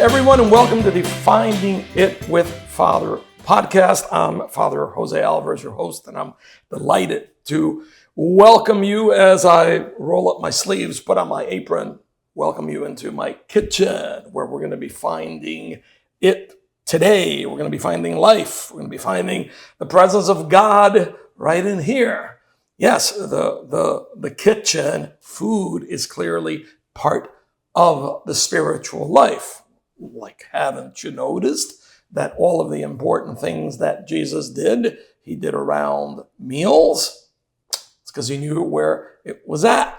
everyone, and welcome to the Finding It with Father podcast. I'm Father Jose Alvarez, your host, and I'm delighted to welcome you as I roll up my sleeves, put on my apron, welcome you into my kitchen, where we're going to be finding it today. We're going to be finding life. We're going to be finding the presence of God right in here. Yes, the kitchen, food is clearly part of the spiritual life. Like, haven't you noticed that all of the important things that Jesus did, he did around meals? It's because he knew where it was at.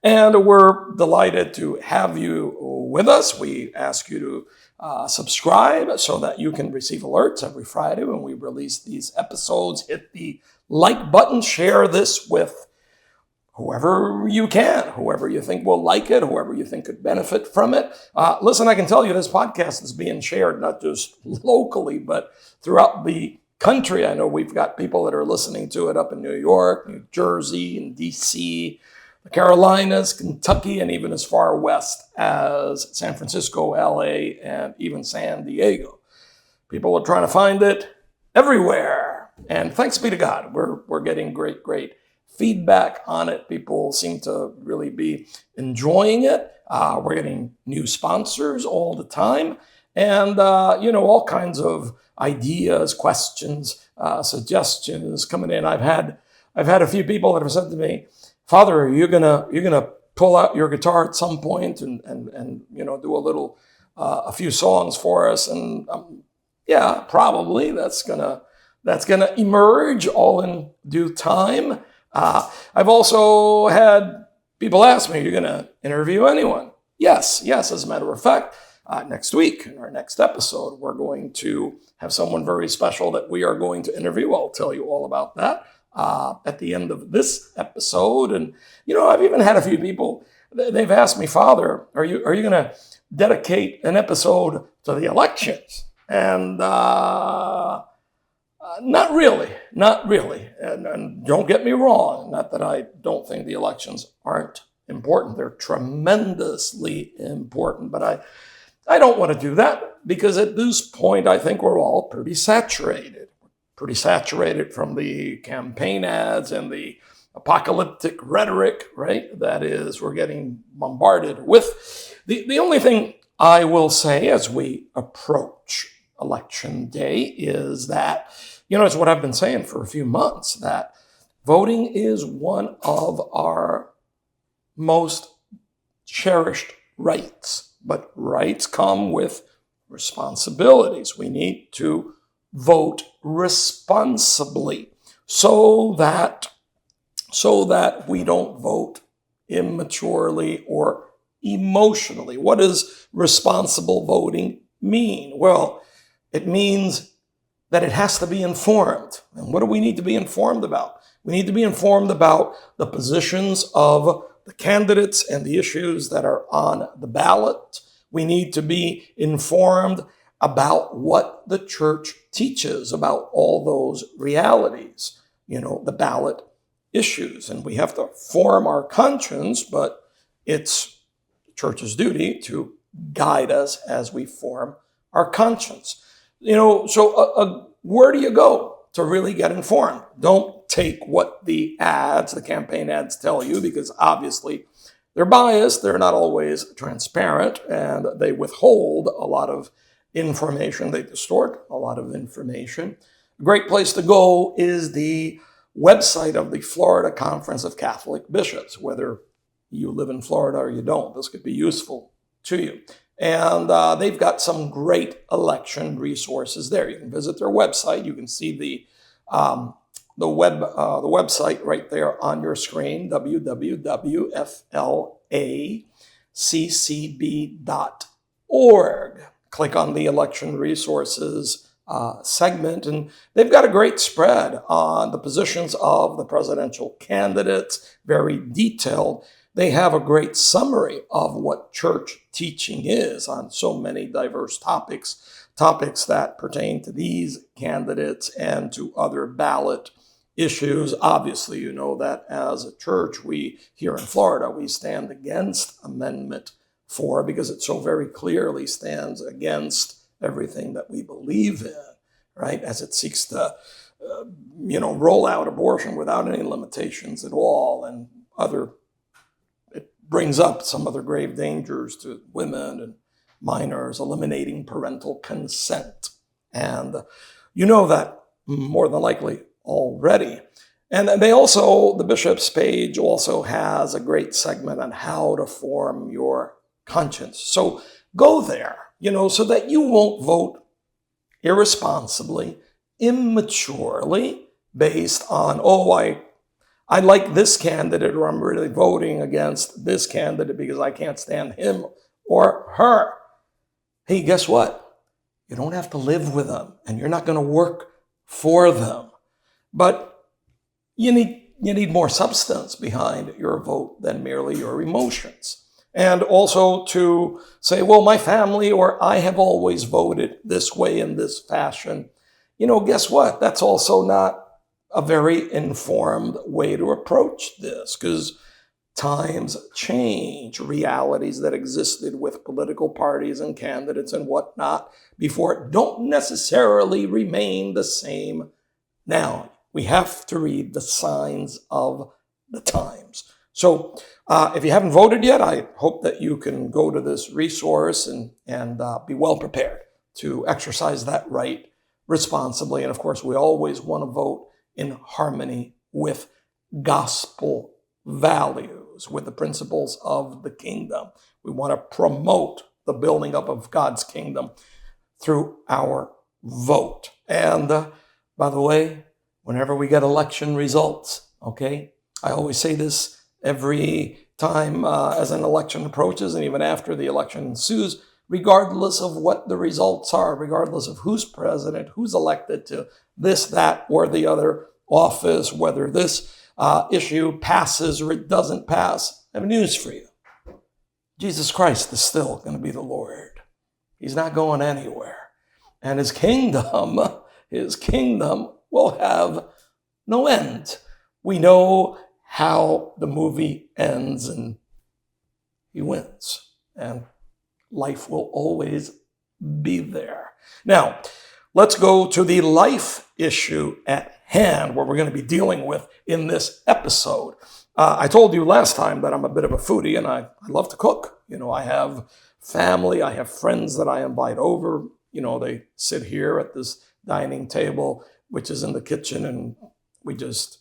And we're delighted to have you with us. We ask you to subscribe so that you can receive alerts every Friday when we release these episodes. Hit the like button, share this with whoever you can, whoever you think will like it, whoever you think could benefit from it. Listen, I can tell you this podcast is being shared not just locally, but throughout the country. I know we've got people that are listening to it up in New York, New Jersey, and DC, the Carolinas, Kentucky, and even as far west as San Francisco, LA, and even San Diego. People are trying to find it everywhere. And thanks be to God, we're getting great feedback on it. People seem to really be enjoying it. We're getting new sponsors all the time. And, all kinds of ideas, questions, suggestions coming in. I've had a few people that have said to me, Father, are you gonna pull out your guitar at some point and do a few songs for us? And yeah, probably that's gonna emerge all in due time. I've also had people ask me, are you going to interview anyone? Yes. As a matter of fact, next week, in our next episode, we're going to have someone very special that we are going to interview. I'll tell you all about that at the end of this episode. And, I've even had a few people, they've asked me, Father, are you going to dedicate an episode to the elections? And not really. And don't get me wrong, not that I don't think the elections aren't important. They're tremendously important, but I don't want to do that because at this point, I think we're all pretty saturated from the campaign ads and the apocalyptic rhetoric, right? That is, we're getting bombarded with. The only thing I will say as we approach Election Day is that, it's what I've been saying for a few months, that voting is one of our most cherished rights. But rights come with responsibilities. We need to vote responsibly so that we don't vote immaturely or emotionally. What does responsible voting mean? Well, it means that it has to be informed. And what do we need to be informed about? We need to be informed about the positions of the candidates and the issues that are on the ballot. We need to be informed about what the church teaches about all those realities, the ballot issues. And we have to form our conscience, but it's the church's duty to guide us as we form our conscience. So where do you go to really get informed? Don't take what the campaign ads tell you, because obviously they're biased, they're not always transparent, and they withhold a lot of information. They distort a lot of information. A great place to go is the website of the Florida Conference of Catholic Bishops. Whether you live in Florida or you don't, this could be useful to you. And they've got some great election resources there. You can visit their website. You can see the website right there on your screen, www.flaccb.org. Click on the election resources segment, and they've got a great spread on the positions of the presidential candidates, very detailed. They have a great summary of what church teaching is on so many diverse topics that pertain to these candidates and to other ballot issues. Obviously, you know that as a church, we here in Florida, we stand against Amendment for, because it so very clearly stands against everything that we believe in, right? As it seeks to, roll out abortion without any limitations at all, and it brings up some other grave dangers to women and minors, eliminating parental consent. And you know that more than likely already. And the bishop's page also has a great segment on how to form your conscience. So go there, so that you won't vote irresponsibly, immaturely, based on, I like this candidate, or I'm really voting against this candidate because I can't stand him or her. Hey, guess what? You don't have to live with them, and you're not going to work for them. But you need more substance behind your vote than merely your emotions. And also to say, well, my family or I have always voted this way in this fashion. Guess what? That's also not a very informed way to approach this, because times change. Realities that existed with political parties and candidates and whatnot before don't necessarily remain the same now. We have to read the signs of the times. So if you haven't voted yet, I hope that you can go to this resource and be well prepared to exercise that right responsibly. And of course, we always want to vote in harmony with gospel values, with the principles of the kingdom. We want to promote the building up of God's kingdom through our vote. And by the way, whenever we get election results, I always say this every time as an election approaches, and even after the election ensues, regardless of what the results are, regardless of who's president, who's elected to this, that, or the other office, whether this issue passes or it doesn't pass, I have news for you. Jesus Christ is still going to be the Lord. He's not going anywhere. And his kingdom will have no end. We know how the movie ends, and he wins. And life will always be there. Now, let's go to the life issue at hand, what we're going to be dealing with in this episode. I told you last time that I'm a bit of a foodie, and I love to cook. I have family, I have friends that I invite over. They sit here at this dining table, which is in the kitchen, and we just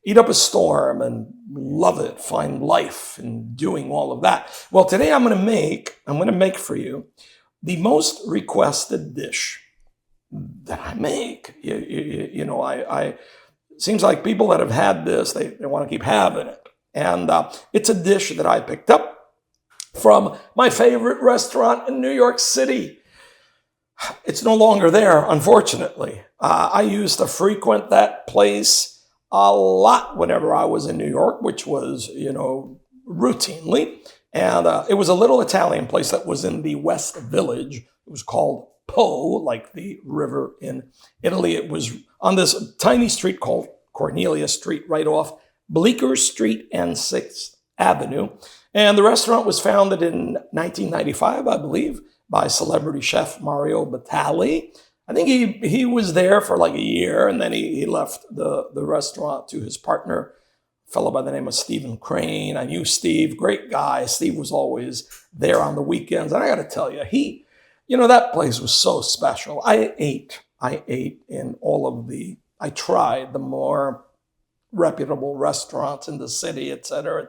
eat up a storm and love it, find life in doing all of that. Well, today I'm going to make for you the most requested dish that I make. It seems like people that have had this, they want to keep having it. And it's a dish that I picked up from my favorite restaurant in New York City. It's no longer there, unfortunately. I used to frequent that place a lot whenever I was in New York, which was, routinely. And it was a little Italian place that was in the West Village. It was called Po, like the river in Italy. It was on this tiny street called Cornelia Street, right off Bleecker Street and 6th Avenue. And the restaurant was founded in 1995, I believe, by celebrity chef Mario Batali. I think he was there for like a year, and then he left the restaurant to his partner, a fellow by the name of Stephen Crane. I knew Steve, great guy. Steve was always there on the weekends. And I got to tell you, that place was so special. I ate in I tried the more reputable restaurants in the city, et cetera,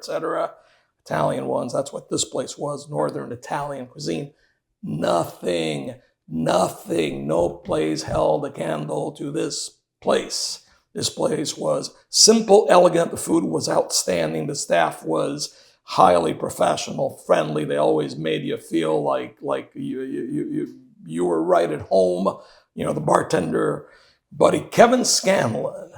Italian ones. That's what this place was, Northern Italian cuisine. Nothing, no place held a candle to this place. This place was simple, elegant. The food was outstanding. The staff was highly professional, friendly. They always made you feel like you were right at home. The bartender, buddy Kevin Scanlon,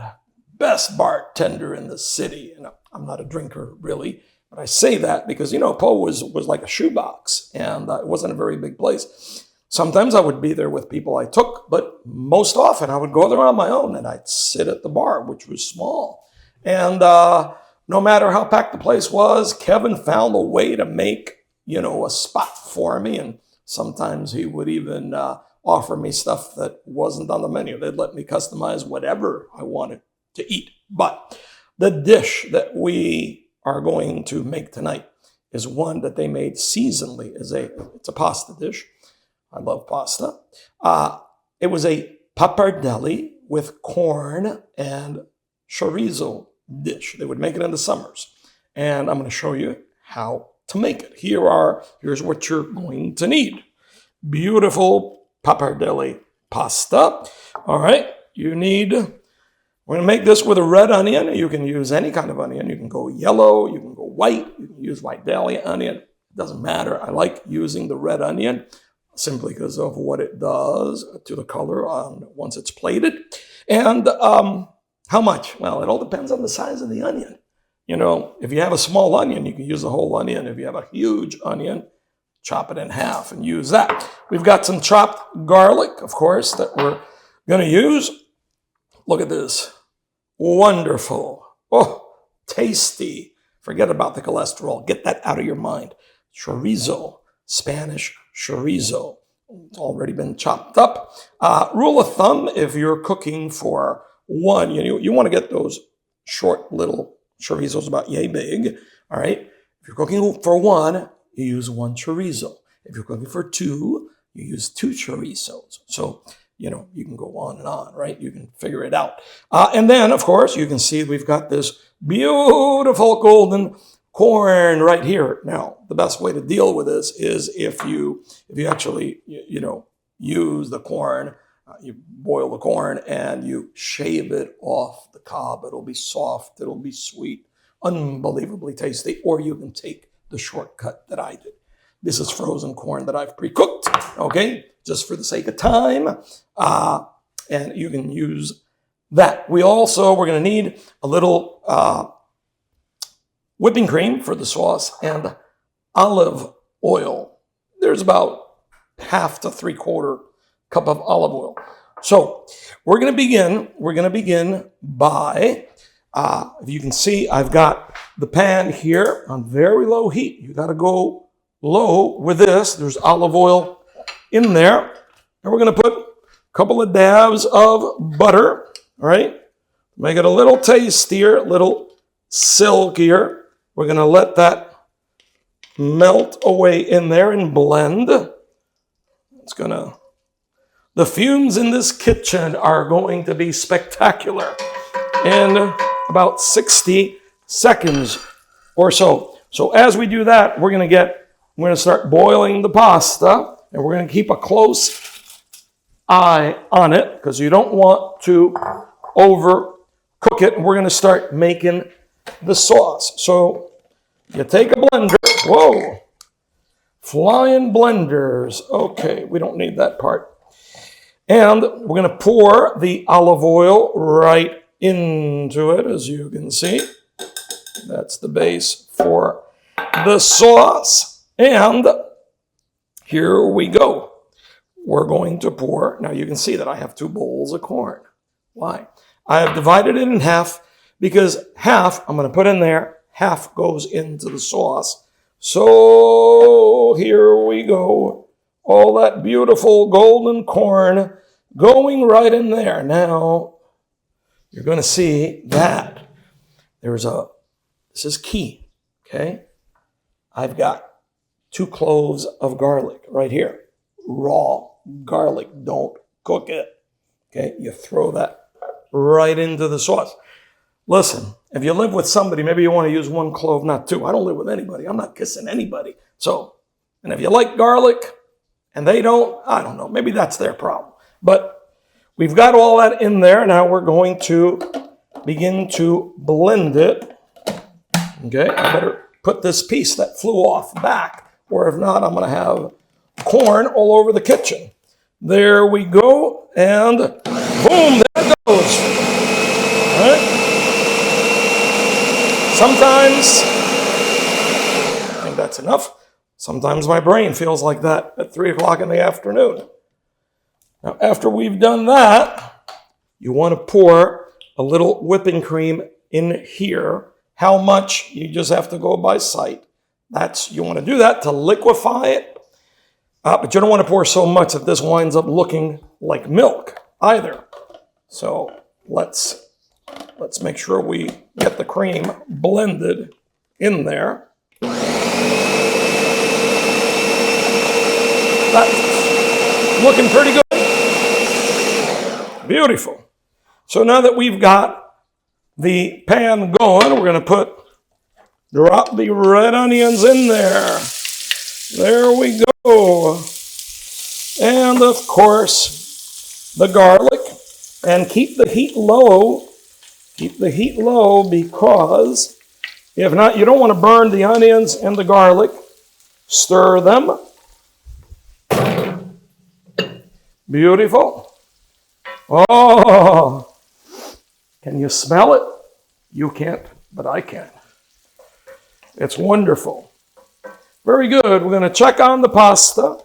best bartender in the city. And I'm not a drinker, really. But I say that because, Po was like a shoebox, and it wasn't a very big place. Sometimes I would be there with people I took, but most often I would go there on my own, and I'd sit at the bar, which was small. And no matter how packed the place was, Kevin found a way to make, a spot for me. And sometimes he would even offer me stuff that wasn't on the menu. They'd let me customize whatever I wanted to eat. But the dish that we are going to make tonight is one that they made seasonally. It's a pasta dish. I love pasta. It was a pappardelle with corn and chorizo dish. They would make it in the summers. And I'm going to show you how to make it. Here's what you're going to need. Beautiful pappardelle pasta. All right, we're going to make this with a red onion. You can use any kind of onion. You can go yellow, you can go white, you can use Vidalia onion. It doesn't matter. I like using the red onion simply because of what it does to the color once it's plated. And how much? Well, it all depends on the size of the onion. If you have a small onion, you can use the whole onion. If you have a huge onion, chop it in half and use that. We've got some chopped garlic, of course, that we're going to use. Look at this. Wonderful. Oh, tasty. Forget about the cholesterol. Get that out of your mind. Chorizo, Spanish chorizo. It's already been chopped up. Rule of thumb, if you're cooking for one, you want to get those short little chorizos about yay big. All right. If you're cooking for one, you use one chorizo. If you're cooking for two, you use two chorizos. So, you can go on and on, right? You can figure it out. And then, of course, you can see we've got this beautiful golden corn right here. Now, the best way to deal with this is if you actually, use the corn, you boil the corn and you shave it off the cob. It'll be soft. It'll be sweet, unbelievably tasty. Or you can take the shortcut that I did. This is frozen corn that I've pre-cooked, okay, just for the sake of time. And you can use that. We're going to need a little whipping cream for the sauce and olive oil. There's about 1/2 to 3/4 cup of olive oil. So we're going to begin by, if you can see, I've got the pan here on very low heat. You got to go low with this. There's olive oil in there. And we're going to put a couple of dabs of butter, all right? Make it a little tastier, a little silkier. We're going to let that melt away in there and blend. The fumes in this kitchen are going to be spectacular in about 60 seconds or so. So as we do that, we're going to start boiling the pasta, and we're going to keep a close eye on it because you don't want to overcook it. And we're going to start making the sauce. So you take a blender. Whoa. Flying blenders. Okay, we don't need that part. And we're going to pour the olive oil right into it, as you can see. That's the base for the sauce. And here we go. We're going to pour. Now you can see that I have 2 bowls of corn. Why? I have divided it in half because half I'm going to put in there, half goes into the sauce. So here we go. All that beautiful golden corn going right in there. Now you're going to see that this is key, okay? I've got 2 cloves of garlic right here. Raw garlic. Don't cook it. Okay? You throw that right into the sauce. Listen, if you live with somebody, maybe you want to use 1 clove, not 2. I don't live with anybody. I'm not kissing anybody. And if you like garlic and they don't, I don't know. Maybe that's their problem. But we've got all that in there. Now we're going to begin to blend it. Okay? I better put this piece that flew off back, or if not, I'm going to have corn all over the kitchen. There we go, and boom, there it goes. All right? Sometimes, I think that's enough. Sometimes my brain feels like that at 3 o'clock in the afternoon. Now, after we've done that, you want to pour a little whipping cream in here. How much? You just have to go by sight. You want to do that to liquefy it, but you don't want to pour so much that this winds up looking like milk either. So let's make sure we get the cream blended in there. That's looking pretty good. Beautiful. So now that we've got the pan going, we're going to drop the red onions in there. There we go. And of course, the garlic. And keep the heat low. Keep the heat low, because if not, you don't want to burn the onions and the garlic. Stir them. Beautiful. Oh, can you smell it? You can't, but I can. It's wonderful. Very good. We're going to check on the pasta.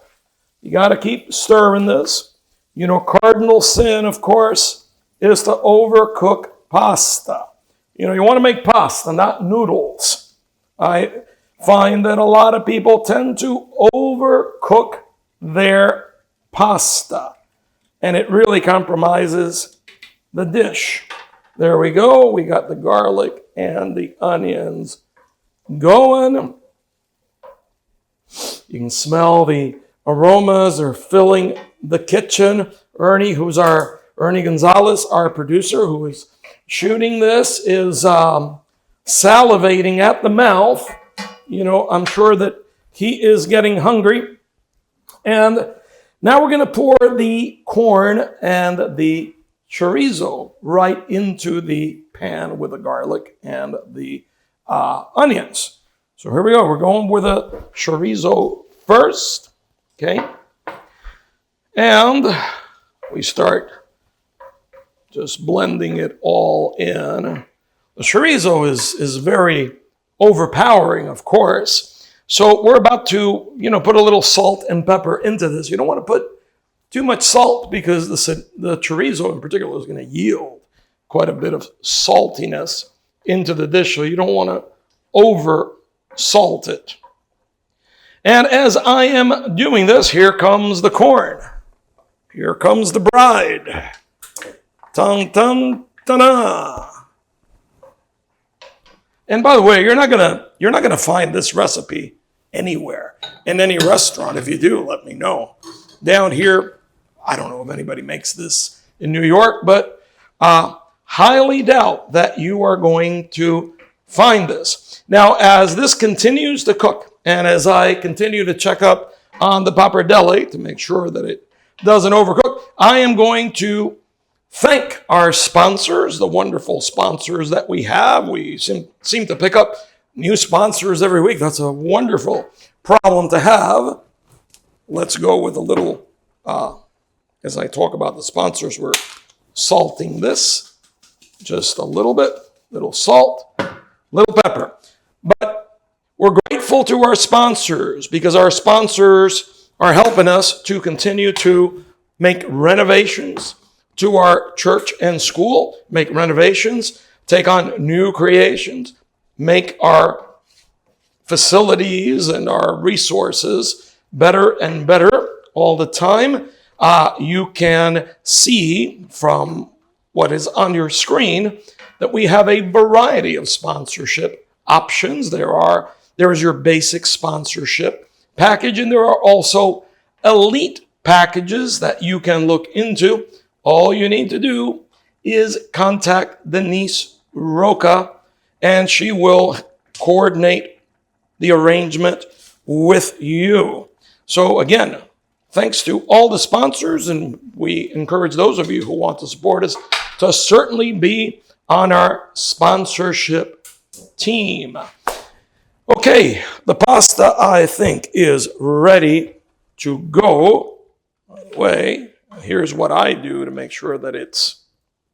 You got to keep stirring this. You know, cardinal sin, of course, is to overcook pasta. You know, you want to make pasta, not noodles. I find that a lot of people tend to overcook their pasta, and it really compromises the dish. There we go. We got the garlic and the onions going. You can smell the aromas are filling the kitchen. Ernie Gonzalez, our producer, who is shooting this, is salivating at the mouth. You know, I'm sure that he is getting hungry. And now we're going to pour the corn and the chorizo right into the pan with the garlic and the onions. So here we go. We're going with a chorizo first. Okay. And we start just blending it all in. The chorizo is very overpowering, of course. So we're about to, put a little salt and pepper into this. You don't want to put too much salt, because the chorizo in particular is going to yield quite a bit of saltiness into the dish. So you don't want to over salt it. And as I am doing this, here comes the corn. Here comes the bride. Tum, tum, ta-da. And by the way, you're not gonna find this recipe anywhere in any restaurant. If you do, let me know. Down here, I don't know if anybody makes this in New York, but highly doubt that you are going to find this. Now, as this continues to cook, and as I continue to check up on the pappardelle to make sure that it doesn't overcook, I am going to thank our sponsors, the wonderful sponsors that we have. We seem to pick up new sponsors every week. That's a wonderful problem to have. Let's go with a little, as I talk about the sponsors, we're salting this just a little bit, little salt, little pepper. But we're grateful to our sponsors, because our sponsors are helping us to continue to make renovations to our church and school, make renovations, take on new creations, make our facilities and our resources better and better all the time. You can see from what is on your screen that we have a variety of sponsorship options. There is your basic sponsorship package, and there are also elite packages that you can look into. All you need to do is contact Denise Roca, and she will coordinate the arrangement with you. So again, thanks to all the sponsors, and we encourage those of you who want to support us to certainly be on our sponsorship team. Okay, the pasta, I think, is ready to go. By the way, here's what I do to make sure that it's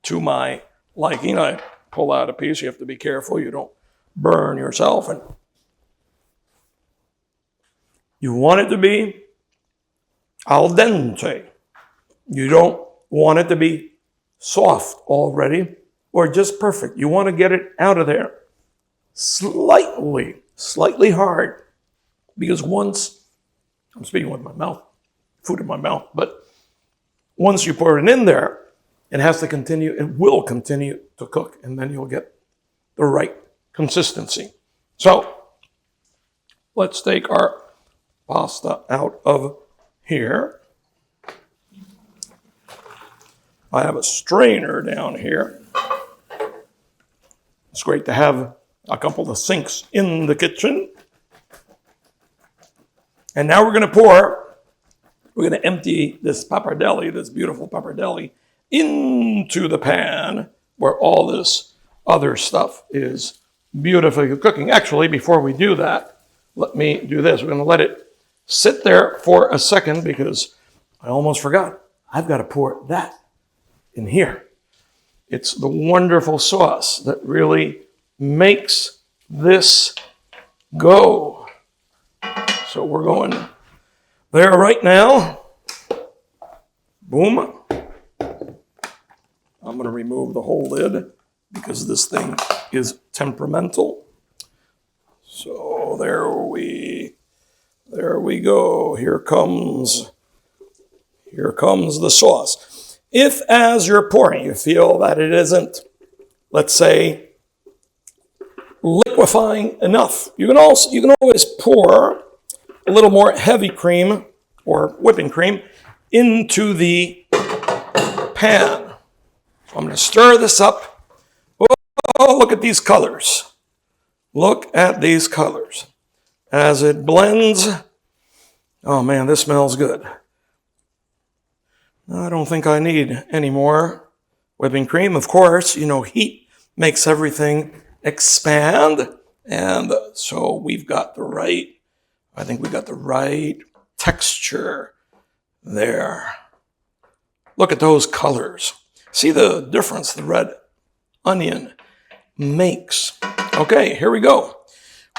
to my liking. I pull out a piece. You have to be careful you don't burn yourself. And you want it to be al dente. You don't want it to be soft already or just perfect. You want to get it out of there slightly hard, Because once, I'm speaking with my mouth, food in my mouth, but once you pour it in there, it will continue to cook, and then you'll get the right consistency. So let's take our pasta out of here. I have a strainer down here. It's great to have a couple of sinks in the kitchen. And now we're going to empty this pappardelle, this beautiful pappardelle, into the pan where all this other stuff is beautifully cooking. Actually, before we do that, let me do this. We're going to let it sit there for a second because I almost forgot. I've got to pour that in here. It's the wonderful sauce that really makes this go. So we're going there right now. Boom. I'm going to remove the whole lid because this thing is temperamental. So there we go. Here comes the sauce. If as you're pouring you feel that it isn't, let's say, liquefying enough, you can always pour a little more heavy cream or whipping cream into the pan. So I'm going to stir this up. Oh, look at these colors. Look at these colors. As it blends, oh man, this smells good. I don't think I need any more whipping cream. Of course, heat makes everything expand. And so we've got the right texture there. Look at those colors. See the difference the red onion makes. Okay, here we go.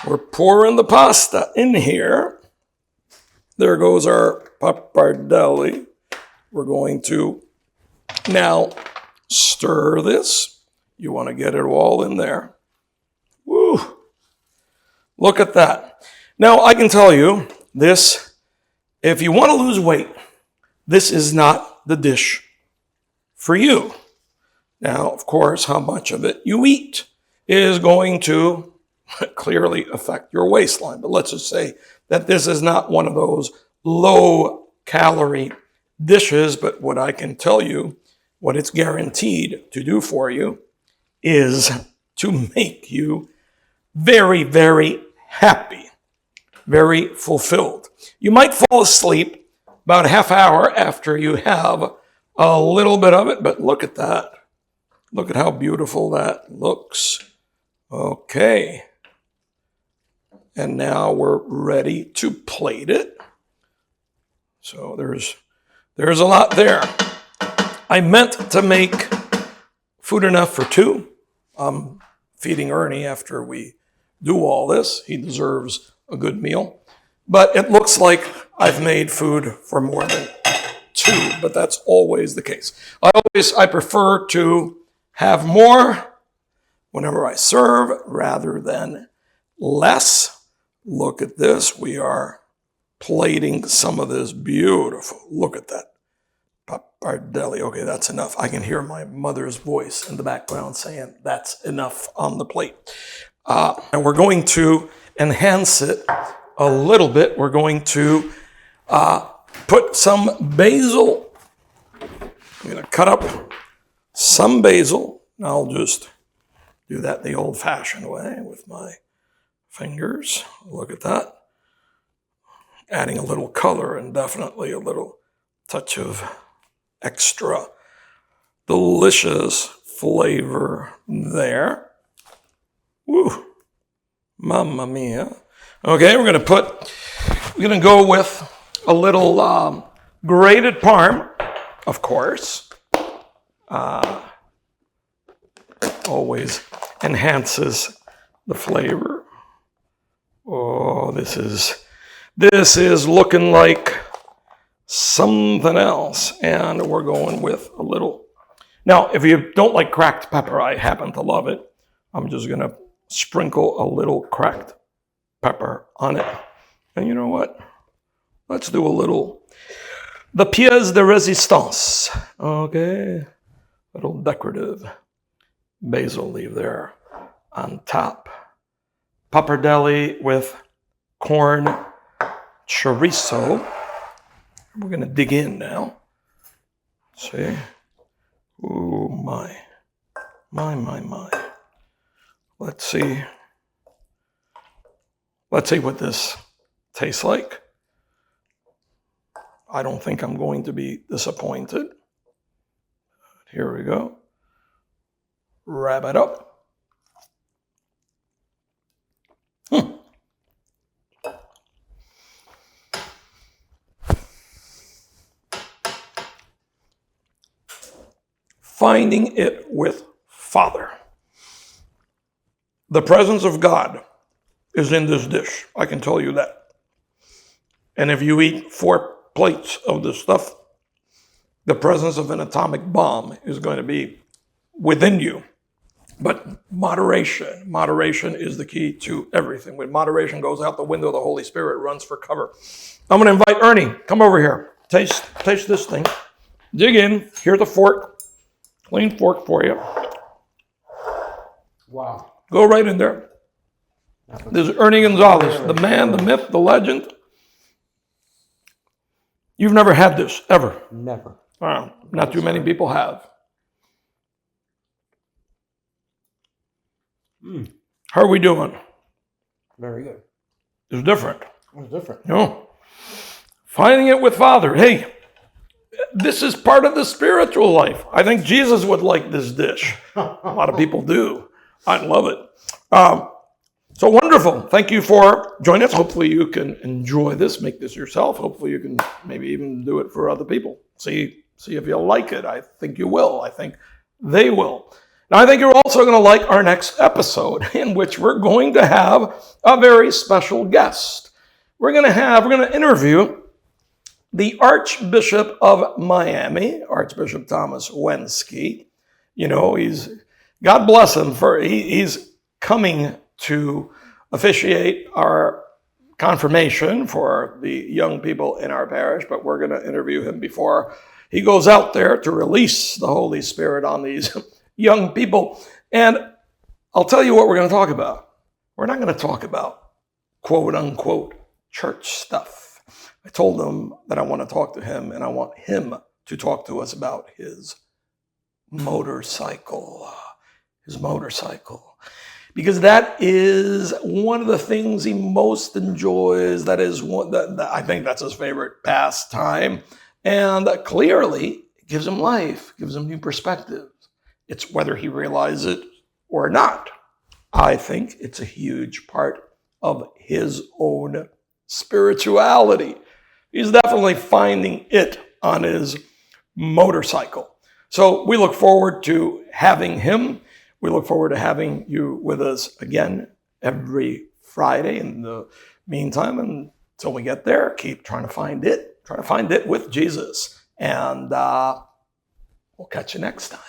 We're pouring the pasta in here. There goes our pappardelle. We're going to now stir this. You want to get it all in there. Woo! Look at that. Now, I can tell you this, if you want to lose weight, this is not the dish for you. Now, of course, how much of it you eat is going to clearly affect your waistline. But let's just say that this is not one of those low-calorie dishes, but what I can tell you, what it's guaranteed to do for you is to make you very, very happy, very fulfilled. You might fall asleep about a half hour after you have a little bit of it, but look at that. Look at how beautiful that looks. Okay. And now we're ready to plate it. So there's a lot there. I meant to make food enough for two. I'm feeding Ernie after we do all this. He deserves a good meal. But it looks like I've made food for more than two, but that's always the case. I prefer to have more whenever I serve rather than less. Look at this. We are plating some of this beautiful. Look at that. Pappardelle. Okay, that's enough. I can hear my mother's voice in the background saying that's enough on the plate. And we're going to enhance it a little bit. We're going to put some basil. I'm going to cut up some basil. I'll just do that the old-fashioned way with my fingers. Look at that. Adding a little color and definitely a little touch of extra delicious flavor there. Woo! Mamma mia. Okay, we're going to go with a little grated parm, of course. Always enhances the flavor. Oh, this is looking like something else. And we're going with a little. Now, if you don't like cracked pepper, I happen to love it. I'm just going to sprinkle a little cracked pepper on it. And you know what? Let's do a little. The pièce de résistance. Okay. Little decorative basil leaf there on top. Pappardelle with corn chorizo. We're going to dig in now. See? Ooh, my. Let's see. Let's see what this tastes like. I don't think I'm going to be disappointed. Here we go. Wrap it up. Finding it with Father. The presence of God is in this dish. I can tell you that. And if you eat 4 plates of this stuff, the presence of an atomic bomb is going to be within you. But moderation is the key to everything. When moderation goes out the window, the Holy Spirit runs for cover. I'm going to invite Ernie. Come over here. Taste this thing. Dig in. Here's a fork. Clean fork for you. Wow. Go right in there. This is Ernie Gonzalez, the man, the myth, the legend. You've never had this, ever? Never. Wow. Not too many people have. How are we doing? Very good. It's different. It's different. No. Finding it with Father. Hey, this is part of the spiritual life. I think Jesus would like this dish. A lot of people do. I love it. So wonderful. Thank you for joining us. Hopefully you can enjoy this, make this yourself. Hopefully you can maybe even do it for other people. See if you like it. I think you will. I think they will. Now I think you're also going to like our next episode, in which we're going to have a very special guest. We're going to interview the Archbishop of Miami, Archbishop Thomas Wensky. You know, God bless him, he's coming to officiate our confirmation for the young people in our parish, but we're going to interview him before he goes out there to release the Holy Spirit on these young people. And I'll tell you what we're going to talk about. We're not going to talk about quote unquote church stuff. I told him that I want to talk to him, and I want him to talk to us about his motorcycle. Because that is one of the things he most enjoys. That is I think that's his favorite pastime. And clearly, it gives him life, gives him new perspectives. It's whether he realizes it or not. I think it's a huge part of his own spirituality. He's definitely finding it on his motorcycle. So we look forward to having him. We look forward to having you with us again every Friday. In the meantime, until we get there, keep trying to find it with Jesus. And we'll catch you next time.